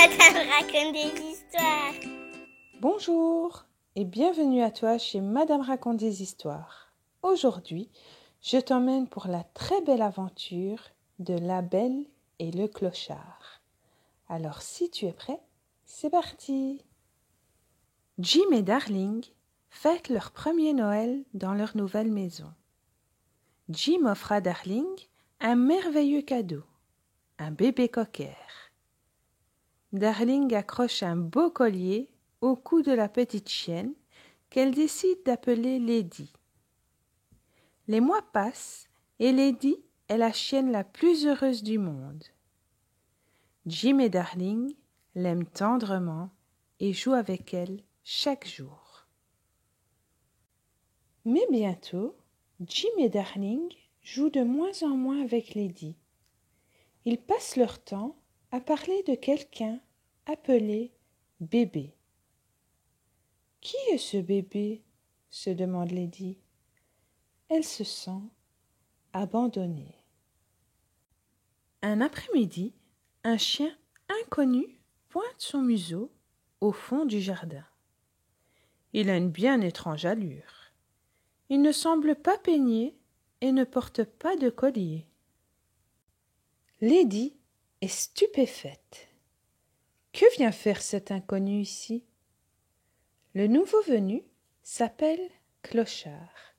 Madame raconte des histoires. Bonjour et bienvenue à toi chez Madame raconte des histoires. Aujourd'hui, je t'emmène pour la très belle aventure de La Belle et le Clochard. Alors si tu es prêt, c'est parti. Jim et Darling fêtent leur premier Noël dans leur nouvelle maison. Jim offre à Darling un merveilleux cadeau, un bébé cocker. Darling accroche un beau collier au cou de la petite chienne qu'elle décide d'appeler Lady. Les mois passent et Lady est la chienne la plus heureuse du monde. Jim et Darling l'aiment tendrement et jouent avec elle chaque jour. Mais bientôt, Jim et Darling jouent de moins en moins avec Lady. Ils passent leur temps à parler de quelqu'un appelé bébé. Qui est ce bébé? Se demande Lady. Elle se sent abandonnée. Un après-midi, un chien inconnu pointe son museau au fond du jardin. Il a une bien étrange allure. Il ne semble pas peigné et ne porte pas de collier. Lady est stupéfaite. Que vient faire cet inconnu ici? Le nouveau venu s'appelle Clochard,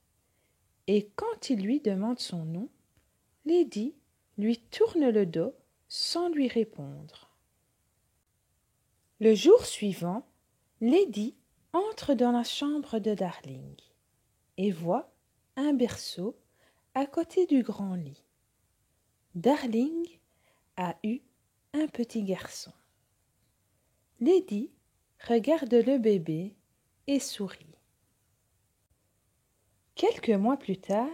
et quand il lui demande son nom, Lady lui tourne le dos sans lui répondre. Le jour suivant, Lady entre dans la chambre de Darling et voit un berceau à côté du grand lit. Darling a eu un petit garçon. Lady regarde le bébé et sourit. Quelques mois plus tard,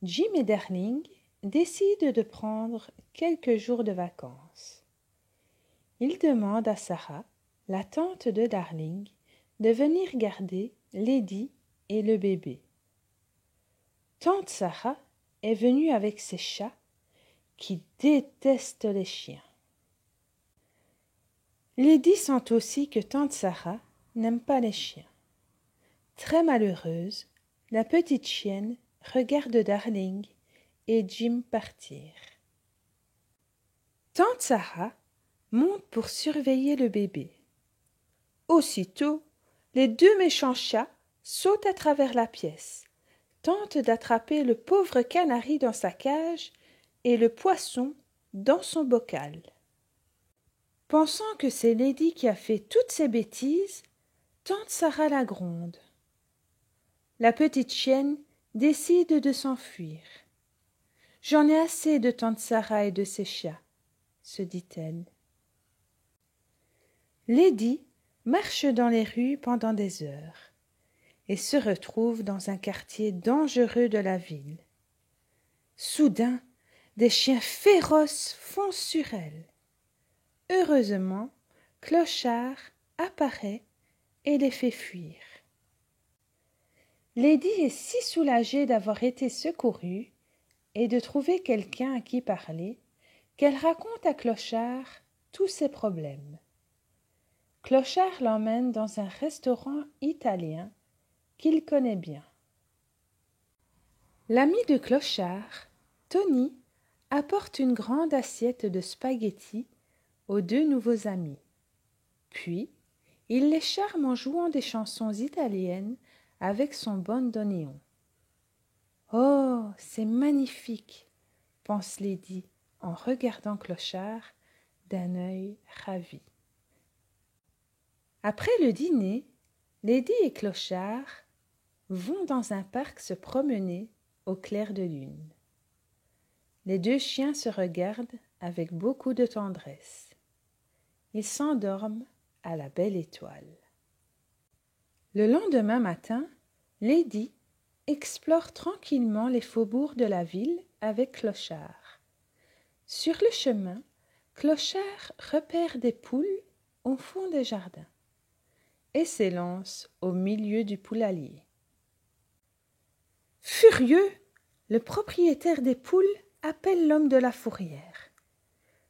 Jim et Darling décident de prendre quelques jours de vacances. Ils demandent à Sarah, la tante de Darling, de venir garder Lady et le bébé. Tante Sarah est venue avec ses chats qui détestent les chiens. Lady sent aussi que tante Sarah n'aime pas les chiens. Très malheureuse, la petite chienne regarde Darling et Jim partir. Tante Sarah monte pour surveiller le bébé. Aussitôt, les deux méchants chats sautent à travers la pièce, tentent d'attraper le pauvre canari dans sa cage et le poisson dans son bocal. Pensant que c'est Lady qui a fait toutes ces bêtises, tante Sarah la gronde. La petite chienne décide de s'enfuir. « J'en ai assez de tante Sarah et de ses chats, » se dit-elle. Lady marche dans les rues pendant des heures et se retrouve dans un quartier dangereux de la ville. Soudain, des chiens féroces foncent sur elle. Heureusement, Clochard apparaît et les fait fuir. Lady est si soulagée d'avoir été secourue et de trouver quelqu'un à qui parler qu'elle raconte à Clochard tous ses problèmes. Clochard l'emmène dans un restaurant italien qu'il connaît bien. L'ami de Clochard, Tony, apporte une grande assiette de spaghettis aux deux nouveaux amis. Puis, il les charme en jouant des chansons italiennes avec son bandoneon. « Oh, c'est magnifique !» pense Lady en regardant Clochard d'un œil ravi. Après le dîner, Lady et Clochard vont dans un parc se promener au clair de lune. Les deux chiens se regardent avec beaucoup de tendresse. Ils s'endorment à la belle étoile. Le lendemain matin, Lady explore tranquillement les faubourgs de la ville avec Clochard. Sur le chemin, Clochard repère des poules au fond des jardins et s'élance au milieu du poulailler. Furieux, le propriétaire des poules appelle l'homme de la fourrière.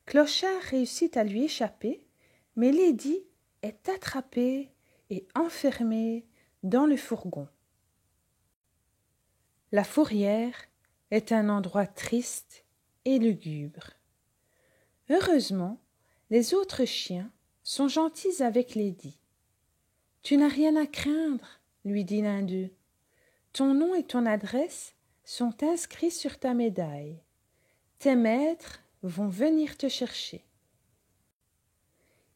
Clochard réussit à lui échapper, mais Lady est attrapée et enfermée dans le fourgon. La fourrière est un endroit triste et lugubre. Heureusement, les autres chiens sont gentils avec Lady. « Tu n'as rien à craindre, » lui dit l'un d'eux. « Ton nom et ton adresse sont inscrits sur ta médaille. Tes maîtres vont venir te chercher. »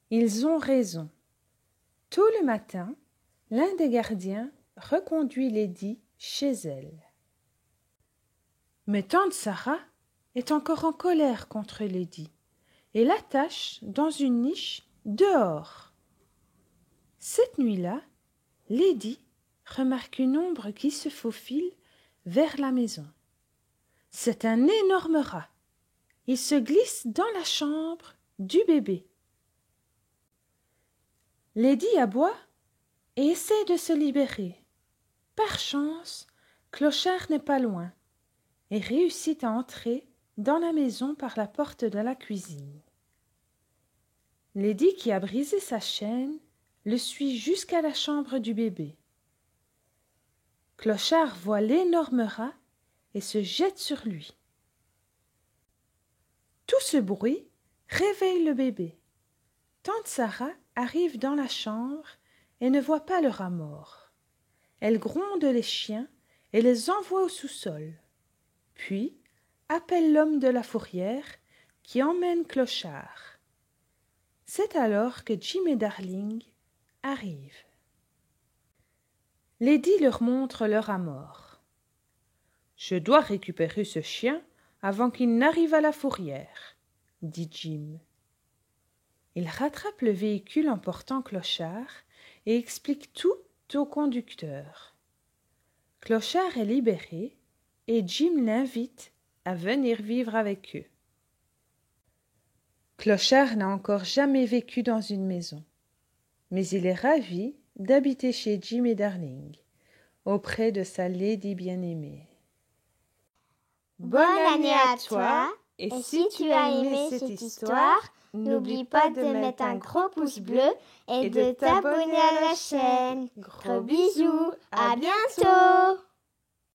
Ils ont raison. Tôt le matin, l'un des gardiens reconduit Lady chez elle. Mais tante Sarah est encore en colère contre Lady et l'attache dans une niche dehors. Cette nuit-là, Lady remarque une ombre qui se faufile vers la maison. C'est un énorme rat. Il se glisse dans la chambre du bébé. Lady aboie et essaie de se libérer. Par chance, Clochard n'est pas loin et réussit à entrer dans la maison par la porte de la cuisine. Lady, qui a brisé sa chaîne, le suit jusqu'à la chambre du bébé. Clochard voit l'énorme rat et se jette sur lui. Tout ce bruit réveille le bébé. Tante Sarah arrive dans la chambre et ne voit pas le rat mort. Elle gronde les chiens et les envoie au sous-sol. Puis appelle l'homme de la fourrière qui emmène Clochard. C'est alors que Jim et Darling arrivent. Lady leur montre le rat mort. « Je dois récupérer ce chien avant qu'il n'arrive à la fourrière, » dit Jim. Il rattrape le véhicule emportant Clochard et explique tout au conducteur. Clochard est libéré et Jim l'invite à venir vivre avec eux. Clochard n'a encore jamais vécu dans une maison, mais il est ravi d'habiter chez Jim et Darling, auprès de sa Lady bien-aimée. Bonne année à toi, et si tu as aimé cette histoire, n'oublie pas de mettre un gros pouce bleu et de t'abonner à la chaîne. Gros bisous, à bientôt!